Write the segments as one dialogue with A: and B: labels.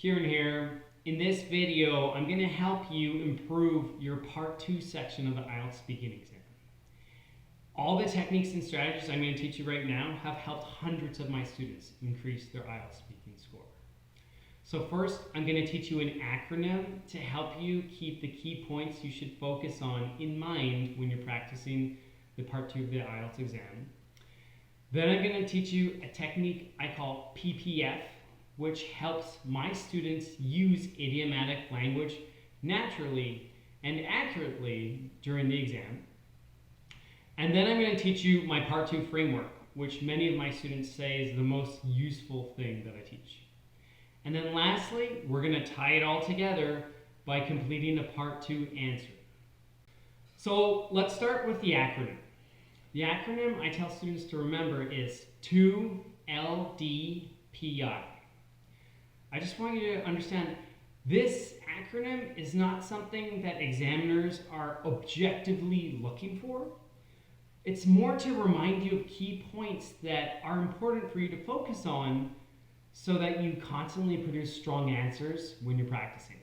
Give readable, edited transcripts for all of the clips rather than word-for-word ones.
A: Kieran here. In this video, I'm going to help you improve your Part 2 section of the IELTS speaking exam. All the techniques and strategies I'm going to teach you right now have helped hundreds of my students increase their IELTS speaking score. So first, I'm going to teach you an acronym to help you keep the key points you should focus on in mind when you're practicing the Part 2 of the IELTS exam. Then I'm going to teach you a technique I call PPF, which helps my students use idiomatic language naturally and accurately during the exam. And then I'm going to teach you my Part 2 framework, which many of my students say is the most useful thing that I teach. And then lastly, we're going to tie it all together by completing a Part 2 answer. So let's start with the acronym. The acronym I tell students to remember is 2LDPI. I just want you to understand this acronym is not something that examiners are objectively looking for. It's more to remind you of key points that are important for you to focus on so that you constantly produce strong answers when you're practicing.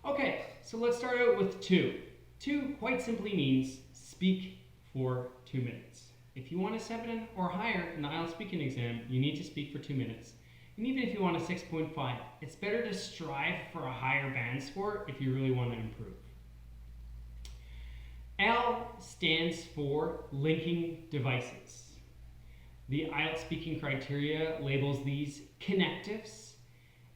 A: Okay, so let's start out with 2. 2 quite simply means speak for 2 minutes. If you want a 7 or higher in the IELTS speaking exam, you need to speak for 2 minutes. And even if you want a 6.5, it's better to strive for a higher band score if you really want to improve. L stands for linking devices. The IELTS speaking criteria labels these connectives,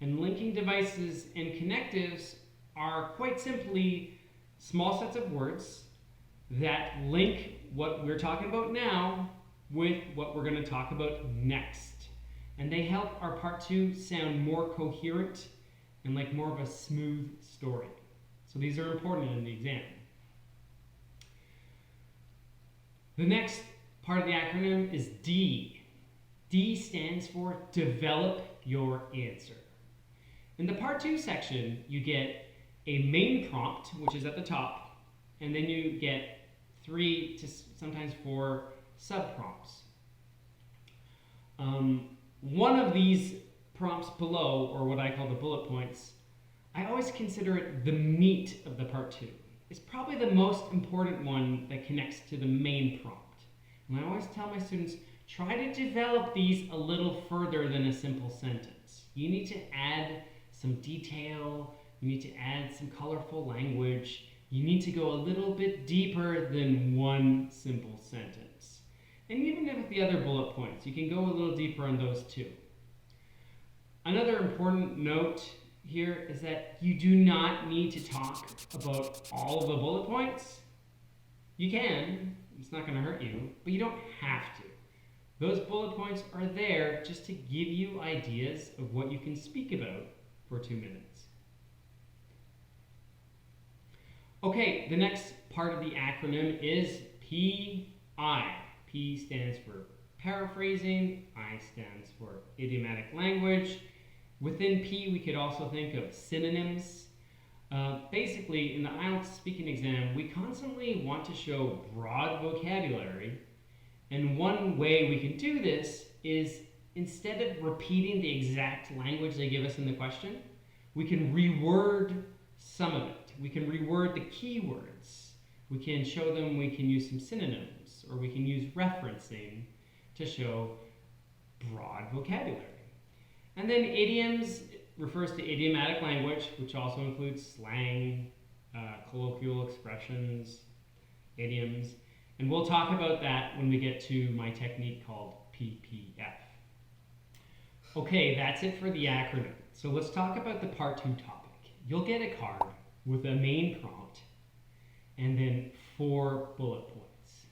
A: and linking devices and connectives are quite simply small sets of words that link what we're talking about now with what we're going to talk about next. And they help our Part 2 sound more coherent and like more of a smooth story. So these are important in the exam. The next part of the acronym is D. D stands for develop your answer. In the Part 2 section, you get a main prompt, which is at the top, and then you get 3 to sometimes 4 sub-prompts. One of these prompts below, or what I call the bullet points, I always consider it the meat of the Part 2. It's probably the most important one that connects to the main prompt. And I always tell my students, try to develop these a little further than a simple sentence. You need to add some detail, you need to add some colorful language, you need to go a little bit deeper than one simple sentence. And even with the other bullet points, you can go a little deeper on those too. Another important note here is that you do not need to talk about all of the bullet points. You can, it's not going to hurt you, but you don't have to. Those bullet points are there just to give you ideas of what you can speak about for 2 minutes. Okay, the next part of the acronym is PI. P stands for paraphrasing, I stands for idiomatic language. Within P, we could also think of synonyms. Basically, in the IELTS speaking exam, we constantly want to show broad vocabulary. And one way we can do this is instead of repeating the exact language they give us in the question, we can reword some of it. We can reword the keywords. We can show them we can use some synonyms, or we can use referencing to show broad vocabulary. And then idioms refers to idiomatic language, which also includes slang, colloquial expressions, idioms. And we'll talk about that when we get to my technique called PPF. Okay, that's it for the acronym. So let's talk about the Part 2 topic. You'll get a card with a main prompt and then 4 bullet points.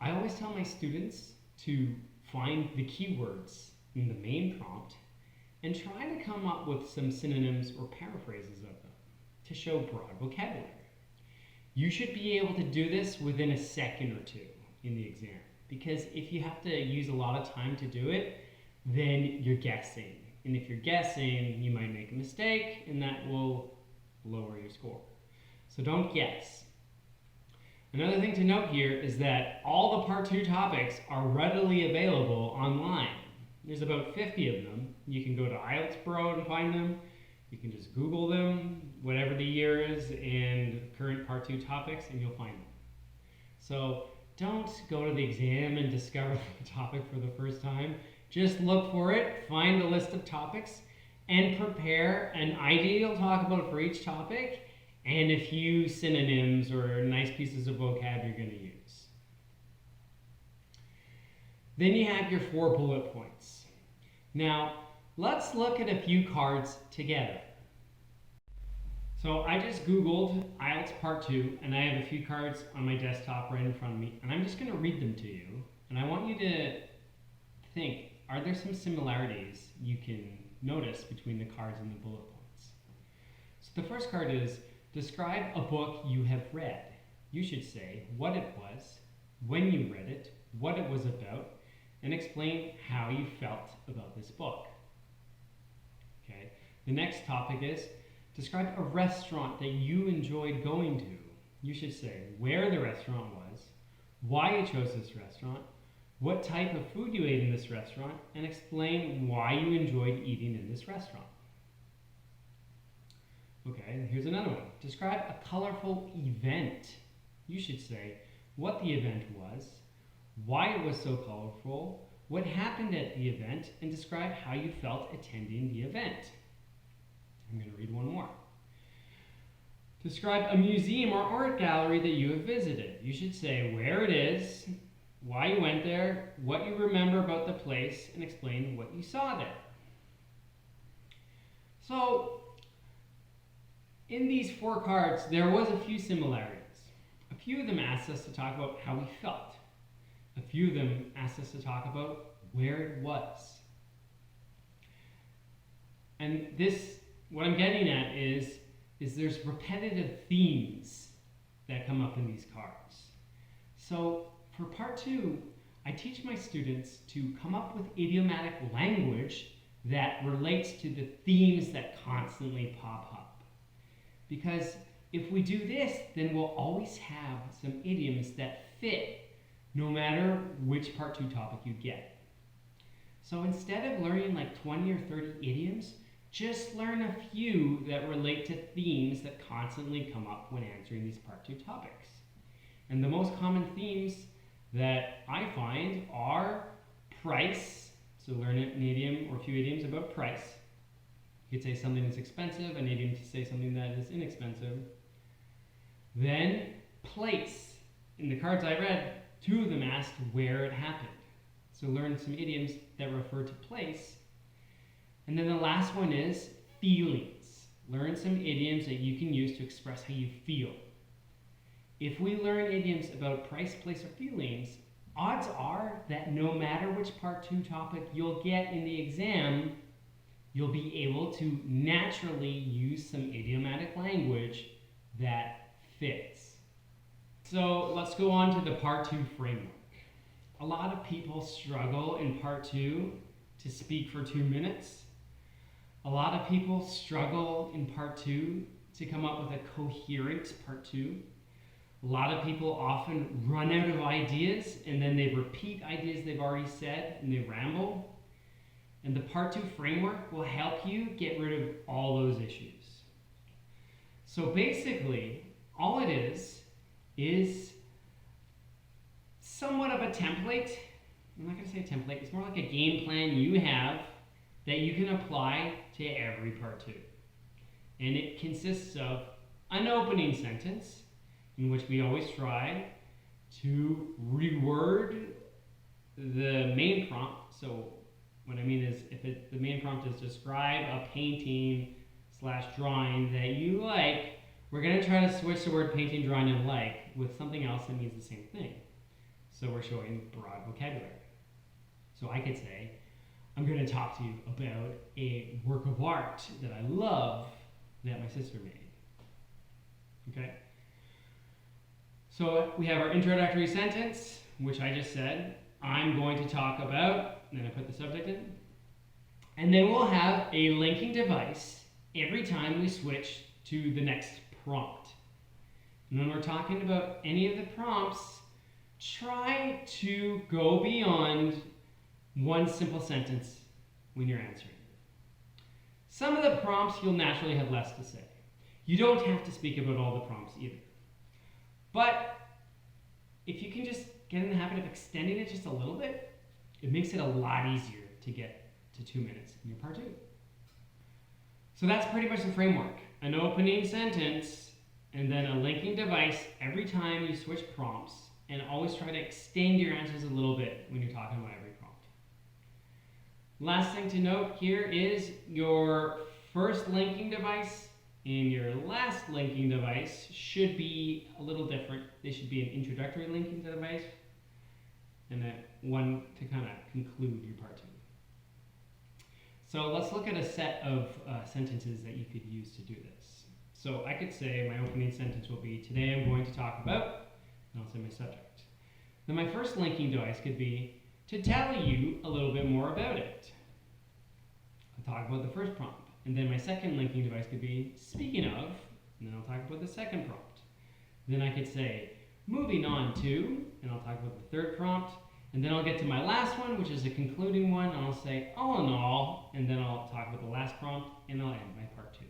A: I always tell my students to find the keywords in the main prompt and try to come up with some synonyms or paraphrases of them to show broad vocabulary. You should be able to do this within a second or 2 in the exam, because if you have to use a lot of time to do it, then you're guessing. And if you're guessing, you might make a mistake, and that will lower your score. So don't guess. Another thing to note here is that all the Part 2 topics are readily available online. There's about 50 of them. You can go to IELTS Pro and find them. You can just Google them, whatever the year is, and current Part 2 topics, and you'll find them. So don't go to the exam and discover the topic for the first time. Just look for it, find the list of topics, and prepare an idea you'll talk about for each topic, and a few synonyms or nice pieces of vocab you're going to use. Then you have your 4 bullet points. Now, let's look at a few cards together. So I just Googled IELTS Part 2, and I have a few cards on my desktop right in front of me, and I'm just going to read them to you. And I want you to think, are there some similarities you can notice between the cards and the bullet points? So the first card is, describe a book you have read. You should say what it was, when you read it, what it was about, and explain how you felt about this book. Okay. The next topic is, describe a restaurant that you enjoyed going to. You should say where the restaurant was, why you chose this restaurant, what type of food you ate in this restaurant, and explain why you enjoyed eating in this restaurant. Okay, here's another one. Describe a colorful event. You should say what the event was, why it was so colorful, what happened at the event, and describe how you felt attending the event. I'm going to read one more. Describe a museum or art gallery that you have visited. You should say where it is, why you went there, what you remember about the place, and explain what you saw there. So, in these 4 cards, there was a few similarities. A few of them asked us to talk about how we felt. A few of them asked us to talk about where it was. And this, what I'm getting at is there's repetitive themes that come up in these cards. So for Part 2, I teach my students to come up with idiomatic language that relates to the themes that constantly pop up. Because if we do this, then we'll always have some idioms that fit no matter which Part 2 topic you get. So instead of learning like 20 or 30 idioms, just learn a few that relate to themes that constantly come up when answering these Part 2 topics. And the most common themes that I find are price. So learn an idiom or a few idioms about price. You could say something that's expensive, an idiom to say something that is inexpensive. Then place. In the cards I read, 2 of them asked where it happened. So learn some idioms that refer to place. And then the last one is feelings. Learn some idioms that you can use to express how you feel. If we learn idioms about price, place, or feelings, odds are that no matter which Part 2 topic you'll get in the exam, you'll be able to naturally use some idiomatic language that fits. So let's go on to the Part 2 framework. A lot of people struggle in Part 2 to speak for 2 minutes. A lot of people struggle in Part 2 to come up with a coherent Part 2. A lot of people often run out of ideas and then they repeat ideas they've already said and they ramble. And the Part 2 framework will help you get rid of all those issues. So basically, all it is somewhat of a template. I'm not going to say a template. It's more like a game plan you have that you can apply to every Part 2. And it consists of an opening sentence in which we always try to reword the main prompt. So what I mean is if the main prompt is describe a painting / drawing that you like, we're going to try to switch the word painting, drawing, and like with something else that means the same thing. So we're showing broad vocabulary. So I could say, I'm going to talk to you about a work of art that I love that my sister made. Okay? So we have our introductory sentence, which I just said, I'm going to talk about, and then I put the subject in. And then we'll have a linking device every time we switch to the next prompt. And when we're talking about any of the prompts, try to go beyond one simple sentence when you're answering. Some of the prompts you'll naturally have less to say. You don't have to speak about all the prompts either. But if you can just get in the habit of extending it just a little bit, it makes it a lot easier to get to 2 minutes in your part 2. So that's pretty much the framework. An opening sentence and then a linking device every time you switch prompts, and always try to extend your answers a little bit when you're talking about every prompt. Last thing to note here is your first linking device and your last linking device should be a little different. They should be an introductory linking device and then one to kind of conclude your part 2. So let's look at a set of sentences that you could use to do this. So I could say my opening sentence will be, today I'm going to talk about, and I'll say my subject. Then my first linking device could be to tell you a little bit more about it. I'll talk about the first prompt. And then my second linking device could be speaking of, and then I'll talk about the second prompt. Then I could say moving on to, and I'll talk about the third prompt. And then I'll get to my last one, which is a concluding one, and I'll say all in all, and then I'll talk about the last prompt, and I'll end my part 2.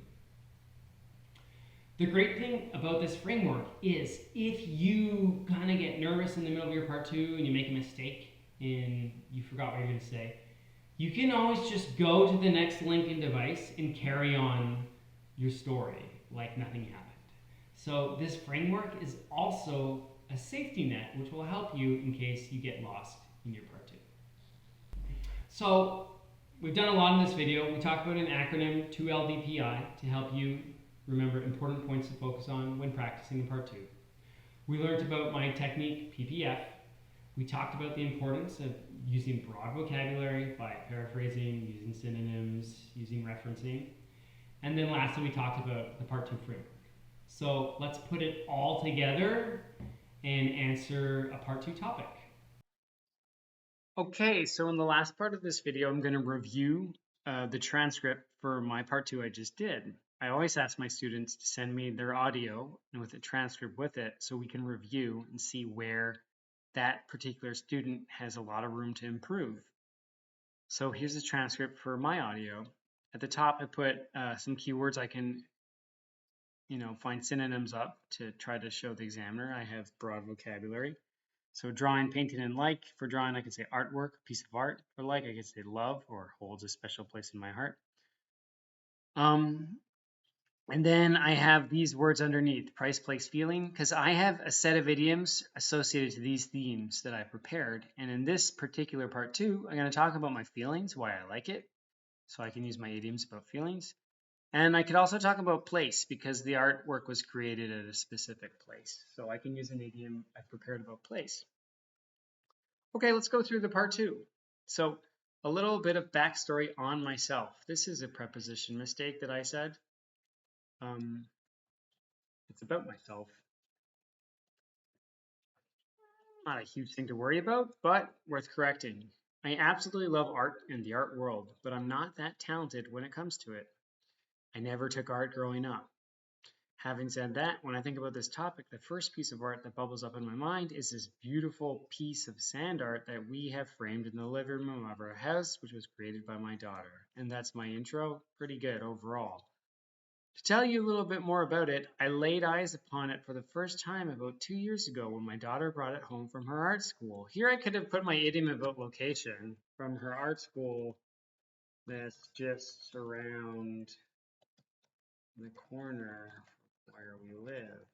A: The great thing about this framework is if you kind of get nervous in the middle of your part 2 and you make a mistake and you forgot what you're going to say, you can always just go to the next linking device and carry on your story like nothing happened. So this framework is also a safety net which will help you in case you get lost in your part 2. So we've done a lot in this video. We talked about an acronym 2LDPI to help you remember important points to focus on when practicing in part 2. We learned about my technique PPF. We talked about the importance of using broad vocabulary by paraphrasing, using synonyms, using referencing. And then lastly, we talked about the part 2 framework. So let's put it all together and answer a part 2 topic. Okay, so in the last part of this video, I'm going to review the transcript for my part 2 I just did. I always ask my students to send me their audio and with a transcript with it so we can review and see where that particular student has a lot of room to improve. So here's a transcript for my audio. At the top, I put some keywords I can find synonyms up to try to show the examiner I have broad vocabulary. So drawing, painting, and like. For drawing, I can say artwork, piece of art. For like, I can say love or holds a special place in my heart. And then I have these words underneath, price, place, feeling, because I have a set of idioms associated to these themes that I prepared. And in this particular part 2, I'm going to talk about my feelings, why I like it. So I can use my idioms about feelings. And I could also talk about place because the artwork was created at a specific place. So I can use an idiom I prepared about place. Okay, let's go through the part 2. So a little bit of backstory on myself. This is a preposition mistake that I said. It's about myself. Not a huge thing to worry about, but worth correcting. I absolutely love art and the art world, but I'm not that talented when it comes to it. I never took art growing up. Having said that, when I think about this topic, the first piece of art that bubbles up in my mind is this beautiful piece of sand art that we have framed in the living room of our house, which was created by my daughter. And that's my intro. Pretty good overall. To tell you a little bit more about it, I laid eyes upon it for the first time about 2 years ago when my daughter brought it home from her art school. Here I could have put my idiom about location from her art school that's just around the corner where we live.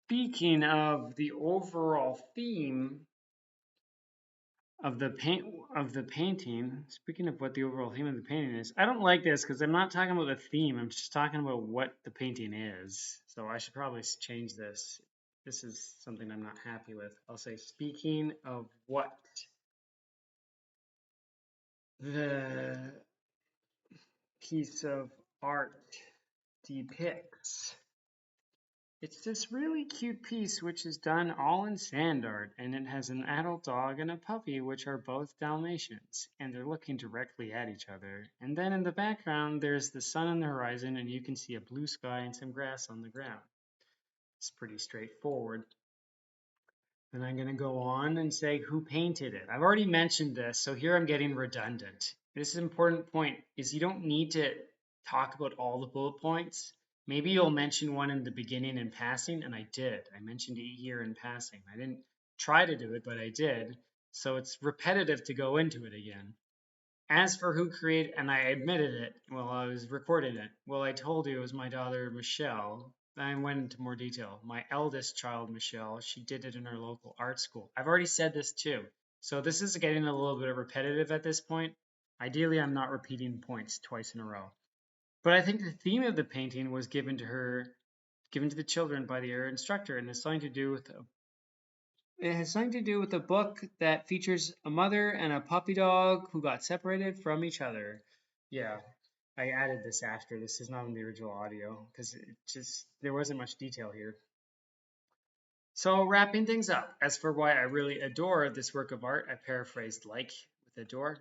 A: Speaking of the overall theme of the painting, speaking of what the overall theme of the painting is, I don't like this because I'm not talking about the theme, I'm just talking about what the painting is. So I should probably change this. This is something I'm not happy with. I'll say speaking of what the piece of art depicts. It's this really cute piece which is done all in sand art, and it has an adult dog and a puppy which are both Dalmatians, and they're looking directly at each other. And then in the background there's the sun on the horizon, and you can see a blue sky and some grass on the ground. It's pretty straightforward.
B: Then I'm going to go on and say who painted it. I've already mentioned this, so here I'm getting redundant. This is an important point, is you don't need to talk about all the bullet points. Maybe you'll mention one in the beginning in passing, and I did. I mentioned it here in passing. I didn't try to do it, but I did. So it's repetitive to go into it again. As for who created, and I admitted it while I was recording it. Well, I told you it was my daughter, Michelle. I went into more detail. My eldest child, Michelle, she did it in her local art school. I've already said this too. So this is getting a little bit repetitive at this point. Ideally, I'm not repeating points twice in a row. But I think the theme of the painting was given to the children by their instructor, and it's something to do with it has something to do with a book that features a mother and a puppy dog who got separated from each other. Yeah, I added this after. This is not in the original audio because there wasn't much detail here. So, wrapping things up, as for why I really adore this work of art, I paraphrased like with adore.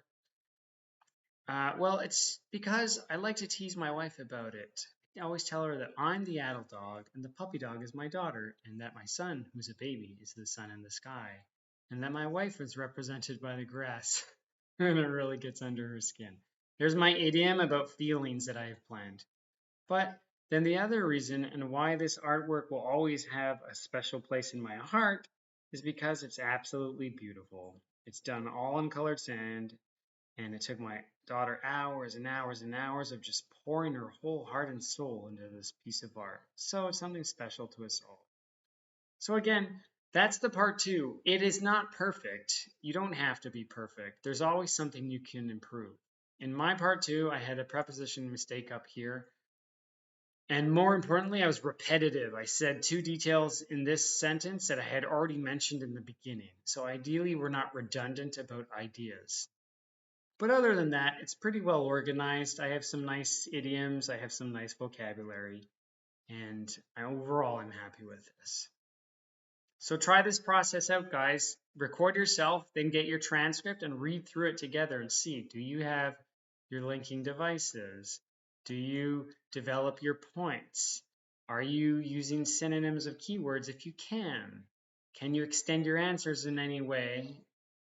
B: Well, it's because I like to tease my wife about it. I always tell her that I'm the adult dog and the puppy dog is my daughter, and that my son, who's a baby, is the sun in the sky, and that my wife is represented by the grass. And it really gets under her skin. Here's my idiom about feelings that I have planned. But then the other reason and why this artwork will always have a special place in my heart is because it's absolutely beautiful. It's done all in colored sand, and it took my daughter hours and hours and hours of just pouring her whole heart and soul into this piece of art. So it's something special to us all. So again, that's the part 2. It is not perfect. You don't have to be perfect. There's always something you can improve. In my part 2, I had a preposition mistake up here. And more importantly, I was repetitive. I said 2 details in this sentence that I had already mentioned in the beginning. So ideally, we're not redundant about ideas. But other than that, it's pretty well organized. I have some nice idioms, I have some nice vocabulary, and overall I'm happy with this. So try this process out, guys. Record yourself, then get your transcript and read through it together and see, do you have your linking devices? Do you develop your points? Are you using synonyms of keywords if you can? Can you extend your answers in any way?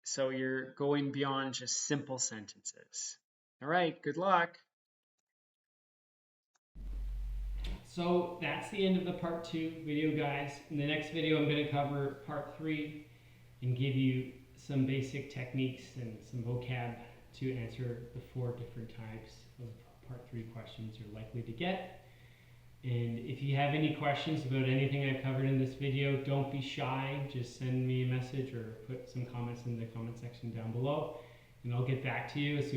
B: So you're going beyond just simple sentences. All right, good luck.
A: So that's the end of the part 2 video, guys. In the next video, I'm going to cover part 3 and give you some basic techniques and some vocab to answer the 4 different types of part 3 questions you're likely to get. And if you have any questions about anything I've covered in this video, don't be shy. Just send me a message or put some comments in the comment section down below, and I'll get back to you as soon